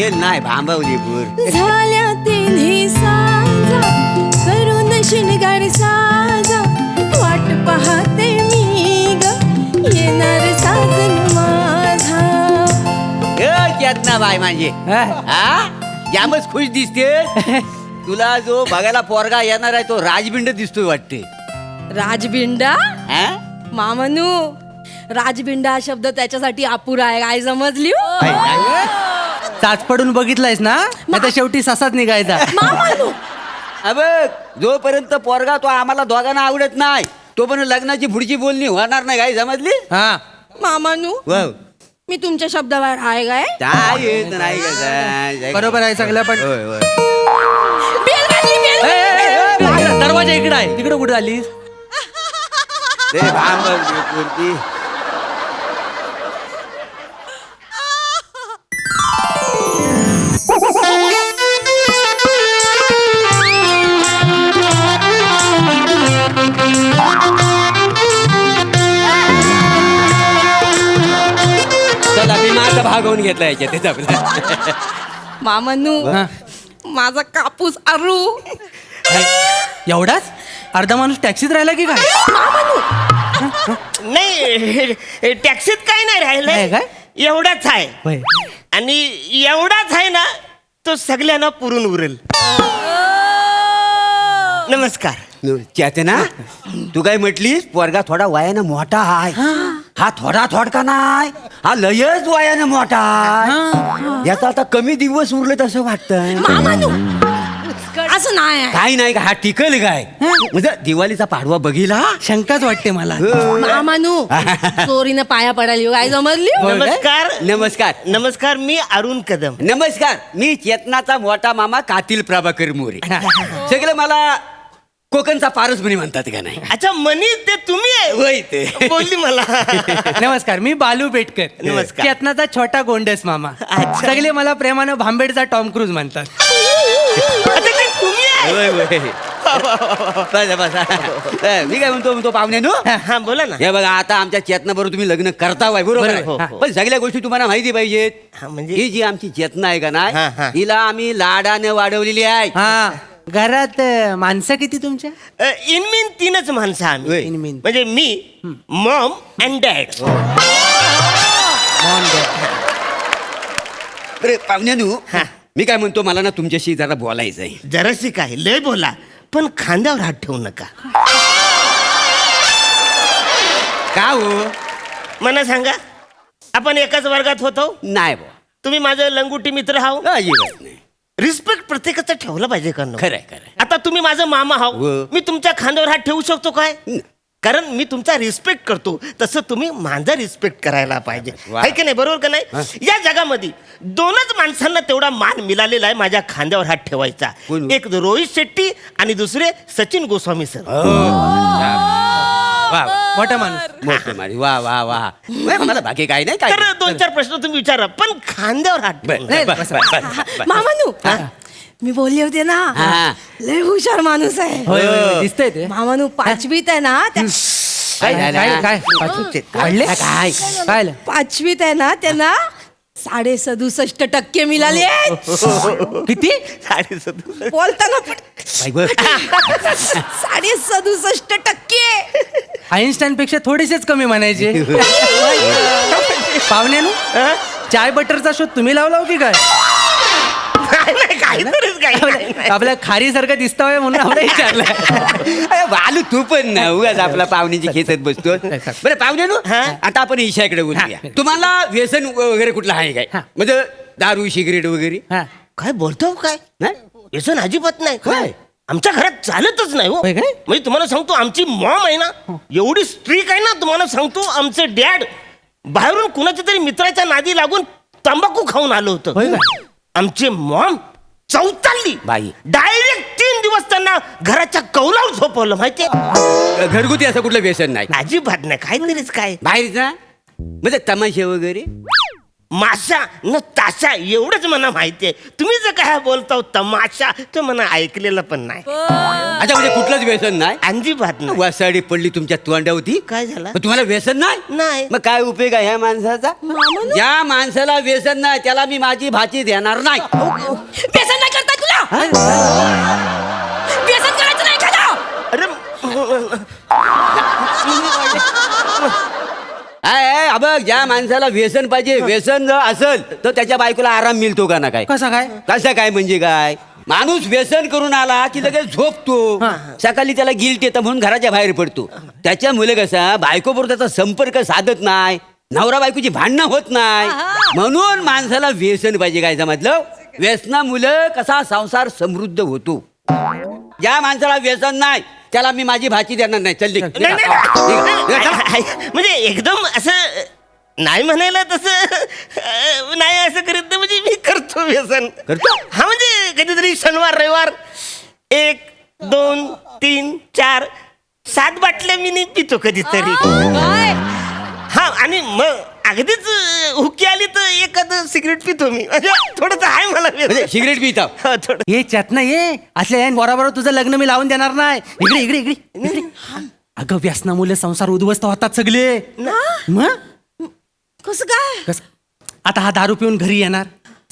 हे नाही भांबवली पूर झाल्या तिन्ही सांजा करून शिनगार साजा वाट पाहते मी ग येणार साजन माझा. चेतना बाय माझे हा जामच खुश दिसते. तुला जो बघायला पोरगा येणार आहे तो राजबिंड दिसतोय वाटते. राजबिंडा हा? मामनू राजबिंडा हा शब्द त्याच्यासाठी अपुरा आहे काय समजली हो? चाच पडून बघितलायस ना आता शेवटी ससाच निघायचा. मामनू बघ जोपर्यंत पोरगा तो आम्हाला दोघांना आवडत नाही तोपर्यंत लग्नाची पुढची बोलणी होणार नाही काय समजली. हा मामनू वाव. मी तुमच्या शब्दावर आहे काय? काय येत नाही का बरोबर आहे सगळं पण होय, होय. बेल वाजली, बेल वाजली. दरवाजा इकडे आहे तिकडे कुठे आलीस. ते भांबवली पूरती. चला मी माझा भागवून घेतला याच्यात त्याचा आपला. मामनू हा. माझा कापूस अरू. एवढाच अर्धा माणूस टॅक्सीत राहिला की काय. नाही टॅक्सीत काय नाही नाही राहिलंय काय? एवढाच आहे होय. आणि एवढाच आहे ना तो सगळ्यांना पुरून उरेल. नमस्कार. चेतना तू काय म्हटलीस पोरगा थोडा वयानं मोठा आहे. हा थोडा थोडका नाही हा लयच वयानं मोठा आहे. याचा आता कमी दिवस उरले तसं वाटतंय. मामनू असं नाही आहे. काही नाही का हा टिकल काय म्हणजे दिवाळीचा पाडवा बघिला. शंकाच वाटते मला. मामनू चोरीनं पाया पडाली काय समजली होय काय? नमस्कार. नमस्कार नमस्कार मी अरुण कदम. नमस्कार मी चेतनाचा मोठा मामा कातील प्रभाकर मोरे. सगळे मला कोकणचा पारस म्हणे म्हणतात का नाही. अच्छा मनी ते तुम्ही आहे होय ते बोलली मला. नमस्कार मी बालू बेटकर. नमस्कार. चेतनाचा छोटा गोंडस मामा. अच्छा. सगळे मला प्रेमानं भांबेडचा टॉम क्रूज म्हणतात. अच्छा ते तुम्ही आहे. होय होय बसा बसा. मी काय म्हणतो पाहुणे नो हा बोला ना. हे बघा आता आमच्या चेतना बरोबर तुम्ही लग्न करता वाय बरोबर आहे? हो, हो. पण सगळ्या गोष्टी तुम्हाला माहिती पाहिजेत. हा, म्हणजे? ही जी आमची चेतना आहे का हा, हा. नाही हिला आम्ही लाडाने वाढवलेली आहे. हा घरात माणसं किती तुमच्या. इनमीन तीनच माणसं होय. आम्ही. इनमीन. म्हणजे मी मॉम अँड डॅड. अरे पाहुण्यानू मी काय म्हणतो मला ना तुमच्याशी जरा बोलायचं आहे. जराशी काय लय बोला पण खांद्यावर हात ठेवू नका. का हो मला सांगा आपण एकाच वर्गात होतो. नाही बुवा. तुम्ही माझं लंगुटी मित्र हाव. अजिबात नाही. रिस्पेक्ट प्रत्येकाचं ठेवलं पाहिजे का नको? खरंय खरंय. आता तुम्ही माझं मामा हाव हो. मी तुमच्या खांद्यावर हात ठेवू शकतो काय? न. कारण मी तुमचा रिस्पेक्ट करतो तसं तुम्ही माझा रिस्पेक्ट करायला पाहिजे. वा. आहे की नाही बरोबर का नाही. या जगामध्ये दोनच माणसांना तेवढा मान मिळालेला आहे माझ्या खांद्यावर हात ठेवायचा. कोण? एक रोहित शेट्टी आणि दुसरे सचिन गोस्वामी सर. वा मोठा माणूस. मोठे मारी वा वा वा मला बाकी काही नाही काय तर दोन चार प्रश्न तुम्ही विचारा पण खांद्यावर हात बर, ठेवू बर, नका. बर, बर, बर, बर. मामनू मी बोलले होते ना हा. लय हुशार माणूस आहे. होय होय दिसतंय ते. मामनू पाचवीत आहे ना त्या काय झालं? काय काय काढले काय काय पाचवीत आहे ना त्यांना 67% मिळाले आहेत. किती. 67. बोलताना पण बाई गं. 67% आईन्स्टाईन पेक्षा थोडेसेच कमी म्हणायचे. पाहुण्यानु चाय बटरचा शोध तुम्ही लावला हो की काय. नाही, काहीतरीच काही. आपल्या खारी सारखं दिसतोय म्हणून आपण विचारलं. अरे बालू तू पण ना उगाच आपला पाहुण्याची खेचत बसतो. बरं पाहुणे नो आता आपण ईशाकडे बोलूया. तुम्हाला व्यसन वगैरे कुठलं आहे काय म्हणजे दारू सिगरेट वगैरे. हा. काय बोलतो काय नाही? व्यसन अजिबात नाही. काय? आमच्या घरात चालतच नाही हो. होय काय? म्हणजे तुम्हाला सांगतो आमची मॉम आहे ना एवढी स्ट्रिक आहे ना तुम्हाला सांगतो आमचे डॅड बाहेरून कुणाच्या तरी मित्राच्या नादी लागून तंबाखू खाऊन आलं होय होतं. का? आमचे मॉम चौताळली बाई. डायरेक्ट 3 दिवस त्यांना घराच्या कौलावर झोपवलं माहितीये. घरगुती असं कुठलं व्यसन नाही अजिबात नाही काहीतरीच काय. बाहेरचा म्हणजे तमाशे वगैरे. माशा न ताशा एवढंच मला माहितीये. तुम्ही जर काय बोलता तमाशा तर मला ऐकलेलं पण नाही. अच्छा म्हणजे कुठलंच व्यसन नाही. अजिबात नाही. वासाडी पडली तुमच्या तोंडावरती. काय झालं? मग तुम्हाला व्यसन नाही. नाही. मग काय उपयोग आहे ह्या माणसाचा? ज्या माणसाला व्यसन नाही त्याला मी माझी भाची देणार नाही. व्यसन नाही करता तुला. व्यसन करायचं नाही का? अरे बघ ज्या माणसाला व्यसन पाहिजे, व्यसन जर असेल तर त्याच्या बायकोला आराम मिळतो का ना? काय कसा काय? कसं काय म्हणजे काय? माणूस व्यसन करून आला की लगेच झोपतो. सकाळी त्याला गिल्ट येतं म्हणून घराच्या बाहेर पडतो. त्याच्यामुळे कसा बायकोबरोबर त्याचा संपर्क साधत नाही, नवरा बायकोची भांडणं होत नाही. म्हणून माणसाला व्यसन पाहिजे. काय समजलं? व्यसनामुळे कसा संसार समृद्ध होतो. ज्या माणसाला व्यसन नाही त्याला मी माझी भाची देणार नाही. चल निघ. नाही, म्हणजे एकदम असं नाही म्हणायला तसं नाही असं करीत नाही. म्हणजे मी करतो व्यसन. करतो? हा म्हणजे कधीतरी शनिवार रविवार 1 2 3 4 7 बाटल्या मी नाही पितो कधीतरी. काय? हा आणि मग अगदीच हुकी आली तर एखादं सिगरेट पितो मी. म्हणजे थोडंच आहे मला म्हणजे व्यसन. सिगरेट पिता. हा, थोडं. ये चेतना ये. असल्या बरोबर तुझं लग्न मी लावून देणार नाही. इकडे इकडे इकडे इकडे. अगं व्यसनामुळे संसार उद्ध्वस्त होतात सगळे. मग कसं काय? कस आता हा दारू पिऊन घरी येणार,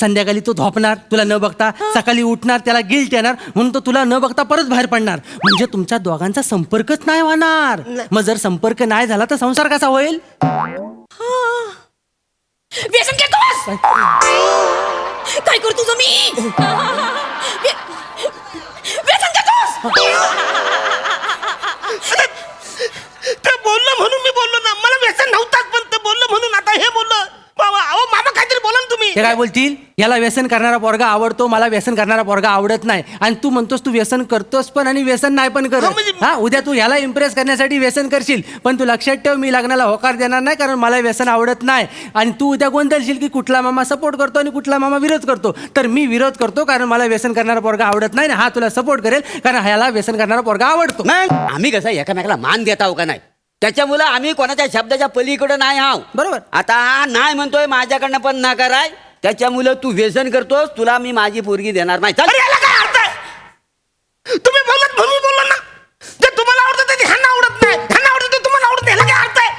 संध्याकाळी तो झोपणार तुला न बघता, सकाळी उठणार त्याला गिल्ट येणार म्हणून तो तुला न बघता परत बाहेर पडणार. म्हणजे तुमच्या दोघांचा संपर्कच नाही होणार. मग जर संपर्क नाही झाला तर संसार कसा होईल? व्यसन करतोस? काय कर तुझं मी? व्यसन करतोस? ते बोललं म्हणून मी बोललो ना. मला व्यसन नव्हताच पण ते बोललं म्हणून आता हे बोललं. बाबा अहो मामा काहीतरी बोला ना तुम्ही. ते काय बोलतील? याला व्यसन करणारा पोरगा आवडतो, मला व्यसन करणारा पोरगा आवडत नाही. आणि तू म्हणतोस तू व्यसन करतोस पण आणि व्यसन नाही पण करत. हा उद्या तू ह्याला इम्प्रेस करण्यासाठी व्यसन करशील, पण तू लक्षात ठेव मी लग्नाला होकार देणार नाही कारण मला व्यसन आवडत नाही. आणि तू उद्या गोंधळशील की कुठला मामा सपोर्ट करतो आणि कुठला मामा विरोध करतो. तर मी विरोध करतो कारण मला व्यसन करणारा पोरगा आवडत नाही. हा तुला सपोर्ट करेल कारण ह्याला व्यसन करणारा पोरगा आवडतो. मग आम्ही कसं एकामेकाला मान देता हो का नाही? त्याच्यामुळे आम्ही कोणाच्या शब्दाच्या पलीकडे नाही आहो. बरोबर. आता हा नाही म्हणतोय माझ्याकडनं पण नकार आहे. त्याच्यामुळे तू व्यसन करतोस, तुला मी माझी पोरगी देणार नाही. चल. अरे याला काय अर्थ आहे? तुम्ही बोलत म्हणून बोललो ना. जे तुम्हाला आवडतं ते ह्यांना आवडत नाही, ह्यांना आवडतं ते तुम्हाला आवडत नाही. ह्याला काय अर्थ आहे?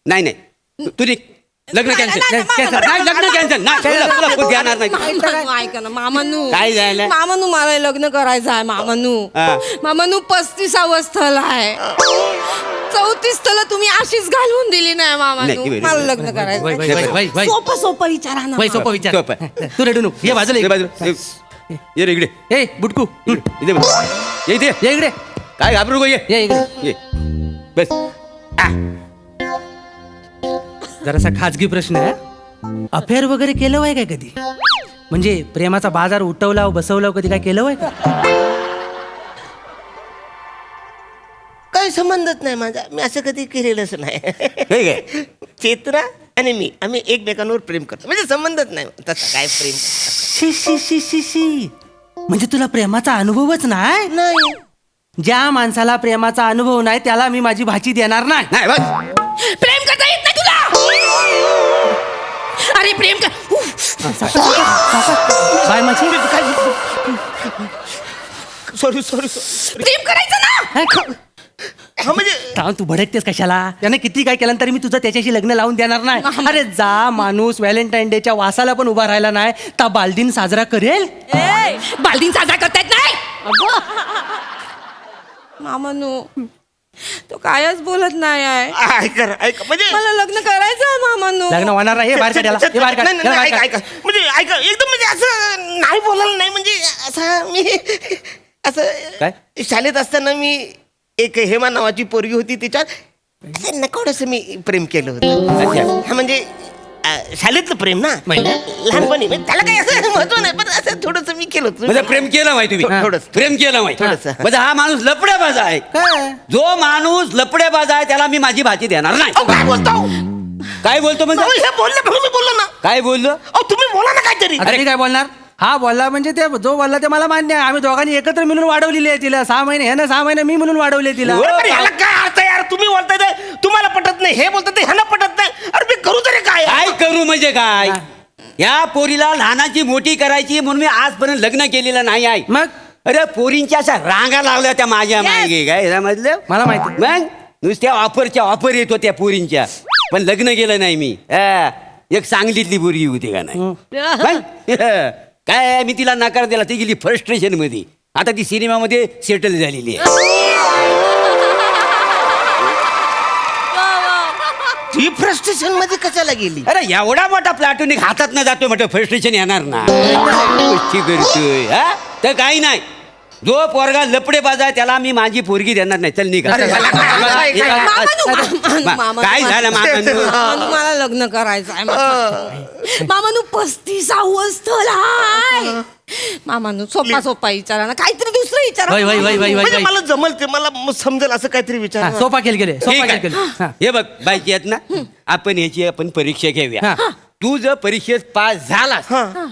नाही नाही तू निघ. लग्न कॅन्सल. नाही लग्न कॅन्सल. नाही तुला पोरगी देणार नाही. ऐका ना मामानू. काय झालं? मामानू मला लग्न करायचं आहे. मामानू हा. मामानू 35व स्थल आहे. 34 स्थल तुम्ही अशीच घालवून दिली नाही मामानू. नाही, मला लग्न वै, वै, वै, करायचं. वै, वै. सोपं सोपं विचारा ना. वै, सोपं विचार. सोपं. तू रेडू नको. ये बाजूला ये ये. बाजूला. ये रे इकडे. ए बुटकू इथे बस. ये इथे. ये इकडे काय घाबरू नको. ये ये इकडे. ये बस. जरासा खाजगी प्रश्न आहे. अफेअर वगैरे केलं आहे काय कधी? म्हणजे प्रेमाचा बाजार उठवला बसवला कधी काय केलं आहे का? काही संबंधच नाही माझा. मी असं कधी केलेलंच नाही. हे काय? चेतना आणि मी आम्ही एकमेकांवर प्रेम करतो. म्हणजे संबंधच नाही तसं. काय प्रेम शी शी शी शी शी. म्हणजे तुला प्रेमाचा अनुभवच नाही? नाही. ज्या माणसाला प्रेमाचा अनुभव नाही त्याला मी माझी भाची देणार नाही. नाही बस. प्रेम करता येत नाही तुला? अरे प्रेम कर. बाय माझी सॉरी सॉरी. प्रेम करायचं ना. हा म्हणजे थांब, तू भडकतेस कशाला? त्याने किती काय केलं तरी मी तुझं त्याच्याशी लग्न लावून देणार नाही. अरे जा माणूस व्हॅलेंटाईन डेच्या वासाला पण उभा राहिला नाही तर बालदिन साजरा करेल. बालदिन साजरा करता येत नाही. मामानू तो कायच बोलत नाही आहे. ऐका म्हणजे मला लग्न करायचं आहे मामानू. लग्न होणार नाही. हे बाहेर काढ याला. हे बाहेर काढ. नाही, याला नाही, बाहेर ऐका काढ. ऐका म्हणजे ऐका एकदम म्हणजे असं नाही बोलायला नाही. म्हणजे असं मी असं काय? शाळेत असताना मी एक हेमा नावाची पोरगी होती तिच्यात असं नकळत मी प्रेम केलं होतं. अच्छा. हा म्हणजे शाळेतलं प्रेम ना. म्हणजे? लहानपणी म्हणजे त्याला काही असं महत्व नाही पण असं थोडंसं मी केलं होतं. म्हणजे प्रेम केलं माहिती तुम्ही? थोडंसं. प्रेम केलं माहिती. थोडंसं. म्हणजे हा माणूस लपड्याबाज आहे. काय? जो माणूस लपड्याबाज आहे त्याला मी माझी भाची देणार नाही. अहो, काय बोलतो? काय बोलतो म्हणजे? अहो, हे बोलले म्हणून मी बोललो ना. काय बोललो? अहो तुम्ही बोला ना काहीतरी. आता मी काय बोलणार? हा बोलला म्हणजे ते जो बोलला ते मला मान्य आहे. आम्ही दोघांनी एकत्र मिळून वाढवलेली आहे तिला. 6 महिने ह्यानं 6 महिने मी म्हणून वाढवले तिला. बरं, पण ह्याला काय अर्थ आहे यार? तुम्ही बोलताय ते तुम्हाला पटत नाही, हे बोलतात ते ह्याला पटत नाही. अरे मी करू तरी काय? काय करू म्हणजे काय या पोरीला लहानाची मोठी करायची म्हणून मी आजपर्यंत लग्न केलेलं नाही आहे. मग अरे पोरींच्या अशा रांगा लावल्या त्या माझ्या मागे काय समजलं मला माहिती. मग नुसत्या ऑफरच्या ऑफर येत होत्या पोरींच्या पण लग्न केलं नाही मी एक सांगलीतली पोरगी होती का नाही मग? काय मी तिला नकार दिला ती गेली फ्रस्ट्रेशन मध्ये आता ती सिनेमामध्ये सेटल झालेली आहे. ती फ्रस्ट्रेशन मध्ये कशाला गेली? अरे एवढा मोठा प्लाटूनिक हातात न जातोय म्हटलं फ्रस्ट्रेशन येणार ना गोष्टी करतोय हा तर काही नाही जो पोरगा लपडे बाजा त्याला मी माझी पोरगी देणार नाही चल निघा काय झालं मामानू मला लग्न करायचं आहे मामानू 35व स्थळ आहे मामानू सोपा विचारा ना काहीतरी दुसरं विचारा वय, वय, वय, वय, वय. म्हणजे मला जमल ते मला समजेल असं काहीतरी विचार. सोपा खेळ गेले सोपा ठीक खेळ आहे. गेले हा. हे बघ बायची आहेत ना आपण परीक्षा घेऊया हा. तू जर परीक्षेत पास झालास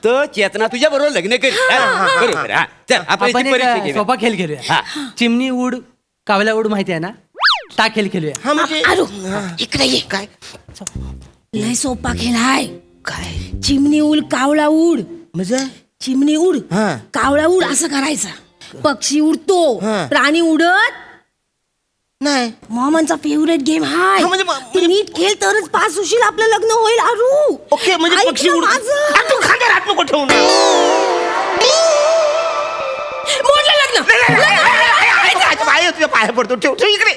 तर चेतना तुझ्या बरोबर लग्न कर बरोबर हा चल आपण आपण याची एक परीक्षा घेऊया सोपा खेळ खेळूया चिमणी उड कावला उड माहिती आहे ना ता खेळ खेळूया. हा म्हणजे आलो इकडे ये काय लय सोपा खेळ आहे काय चिमणी उड कावळा उड म्हणजे चिमणी उड हा. कावळा उड असं करायचं पक्षी उडतो हा. प्राणी उडत नाही मामांचा फेवरेट गेम हाय हा, म्हणजे तू नीट खेळ तरच पास होशील आपलं लग्न होईल आरू ओके म्हणजे ऐक पक्षी ना उड माझं. तू खांद्यावर हात नको ठेवू ना. मोडलं लग्न बाहेर तुझ्या पाया पडतो ठेव ठेव इकडे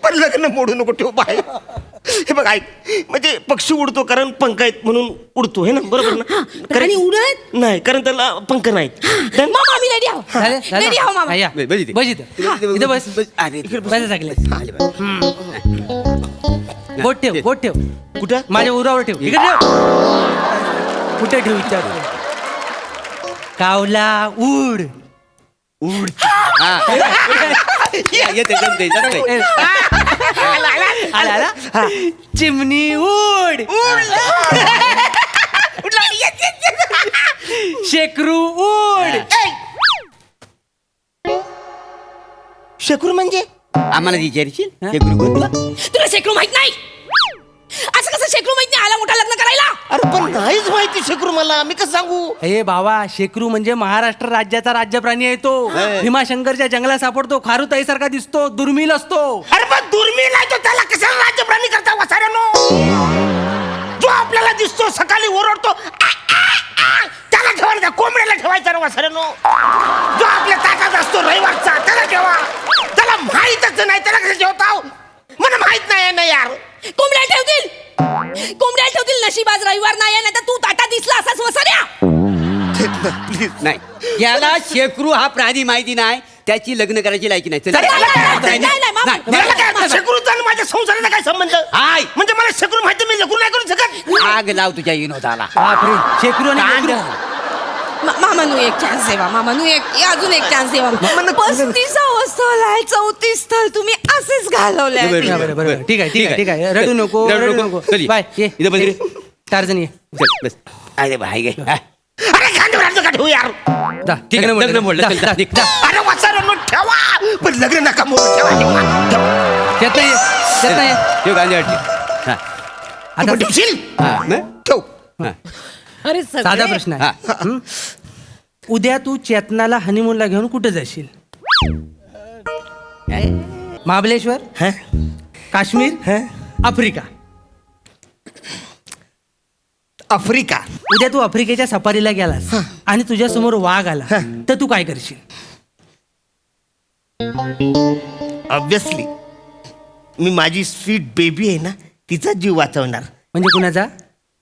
पण लग्न मोडू नको ठेव बाहेर. हे बघ ऐक म्हणजे पक्षी उडतो कारण पंख आहेत म्हणून उडतो हे ना बरोबर ना प्राणी उडत नाही कारण त्याला पंख नाहीत. मामा मी रेडी आहो झालं? झालं? रेडी आहो मामा हा, या. बस इथे. बस इथं. इथं बस अरे बस सगळे बोट ठेव बोट ठेव कुठं माझ्या उरावर ठेव इकडे ठेव कुठे ठेव विचार कावला उड उड हा येते जमते आला आला चिमणी उड शेकरू उड शेकूर म्हणजे आम्हाला विचारशील हे गुरुकुल तुला शेकरू माहित नाही असं कसं शेकरू माहित नाही आला मोठा लग्न करायला अरे पण नाहीच माहिती शेकूर मला मी कसं सांगू. हे बाबा शेकरू म्हणजे महाराष्ट्र राज्याचा राज्य प्राणी आहे तो भीमाशंकरच्या जंगलात सापडतो खारुताई सारखा दिसतो दुर्मिळ असतो. अरे पण दुर्मिळ आहे तो त्याला कशाला राज्य प्राणी करता वसाऱ्यानो. जो आपल्याला दिसतो सकाळी ओरडतो त्याला ठेवायचा कोंबड्याला ठेवायचा ना वसाऱ्यानो. जो आपल्या ताटात असतो रविवारचा त्याला ठेवा त्याला माहीतच नाही त्याला कसं ठेवता मला माहित नाही ना यार. कोंबड्या ठेवतील नशीबाज रविवार नाही तर तू ताटा दिसला असाच वसाऱ्या. प्लीज नाही याला शेकरू हा प्राणी माहिती नाही त्याची लग्न करायची लायकी नाही चल. शेकरूचा आणि माझ्या संसाराचा काय संबंध हाय. म्हणजे मला शेकरू माहिती मी लग्न नाही करू शकत. आग लाव तुझ्या विनोदाला बापरे शेकरू आणि कांड. लेकरू. मामानू एक चान्स देवा मामानू अजून एक चान्स देवा 35व स्थळ आहे 34 स्थळ तुम्ही असेच घालवले बरं, बरं, बरं. ठीक आहे ठीक आहे ठीक आहे रडू नको रडू नको चल ये. बाय ये इथं बस रे. टार्झन ये चल, बस अरे भाई गे अरे खांद्यावर हात नका ठेवू यार. जा, ठीक आहे, लग्न लग्न मोडलं. जा, चल, जा, निघ. जा. अरे वसाऱ्यानो ठेवा पण लग्न नका मोडू ठेवा ठेवा. येत नाही येत नाही ठेव गांधी वाटली आता तू पण ठेवशील हा मग? ठेव. हा. अरे साधा प्रश्न हा. आहे हं? उद्या तू चेतनाला हनीमूनला घेऊन कुठे जाशील महाबलेश्वर काश्मीर आफ्रिका आफ्रिका उद्या तू आफ्रिकेच्या सफारीला गेलास आणि तुझ्या समोर वाघ आला तर तू काय करशील ऑब्विसली मी माझी स्वीट बेबी आहे ना तिचा जीव वाचवणार म्हणजे कुणाचा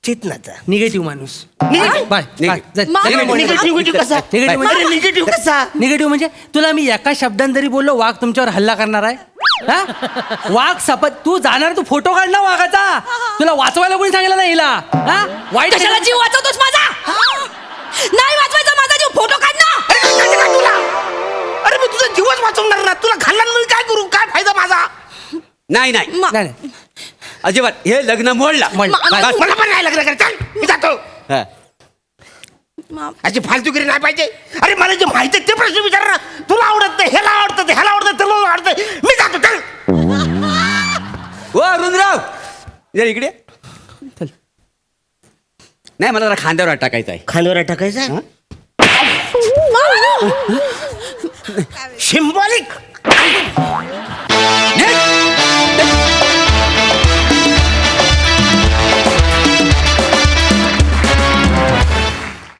चेतनाचा. निगेटिव्ह माणूस Negative? By Negative. निगेटिव्ह कसा Negative म्हणजे? अरे निगेटिव्ह कसा निगेटिव्ह म्हणजे तुला मी एका शब्दाने जरी बोललो वाघ तुमच्यावर हल्ला करणार आहे हा? वाघ सपत तू जाणार तू फोटो काढ ना वाघाचा तुला वाचवायला कोणी सांगितलं नाही हिला हा? वाईट कशाला जीव वाचवतोस माझा नाही वाचवायचा माझा जीव फोटो काढ ना. अरे काय करायचं काय तुला. अरे मी तुझा जीवच वाचवणार ना तुला खाल्ला मी काय करू काय फायदा माझा. नाही नाही मा- नाही नाही. अजिबात हे लग्न मोडला मोड. मला पण नाही लग्न करायचं चल, मी जातो. हा. मा- अशी फालतूगिरी नाही पाहिजे. अरे मला जे माहिती आहे ते प्रश्न विचार ना. तुला आवडत नाही ह्याला आवडतं ह्याला आवडतं तुला आवडतं मी जातो चल. ओ अरुणराव जरा इकडे चल नाही मला जरा खांद्यावर हात टाकायचा आहे. खांद्यावर टाकायचा हं? सिम्बॉलिक निघ.